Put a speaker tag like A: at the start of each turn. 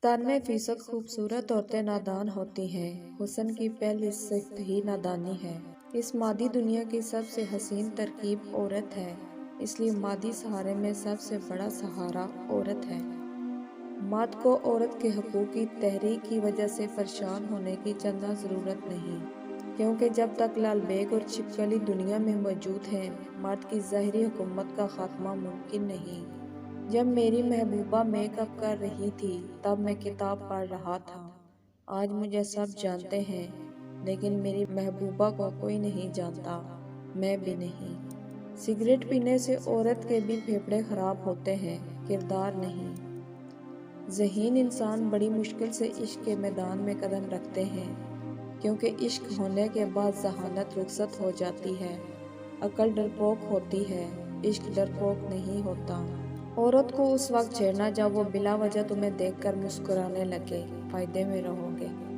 A: 97% خوبصورت عورتیں نادان ہوتی ہیں۔ حسن کی پہلی صفت ہی نادانی ہے۔ اس مادی دنیا کی سب سے حسین ترکیب عورت ہے، اس لیے مادی سہارے میں سب سے بڑا سہارا عورت ہے۔ مرد کو عورت کے حقوق کی تحریک کی وجہ سے پریشان ہونے کی چندہ ضرورت نہیں، کیونکہ جب تک لال بیگ اور چھپکلی دنیا میں موجود ہیں، مرد کی ظاہری حکومت کا خاتمہ ممکن نہیں۔ جب میری محبوبہ میک اپ کر رہی تھی تب میں کتاب پڑھ رہا تھا۔ آج مجھے سب جانتے ہیں، لیکن میری محبوبہ کو کوئی نہیں جانتا، میں بھی نہیں۔ سگریٹ پینے سے عورت کے بھی پھیپھڑے خراب ہوتے ہیں، کردار نہیں۔ ذہین انسان بڑی مشکل سے عشق کے میدان میں قدم رکھتے ہیں، کیونکہ عشق ہونے کے بعد ذہانت رخصت ہو جاتی ہے، عقل ڈرپوک ہوتی ہے، عشق ڈرپوک نہیں ہوتا۔ عورت کو اس وقت چھیڑنا جب وہ بلا وجہ تمہیں دیکھ کر مسکرانے لگے، فائدے میں رہو گے۔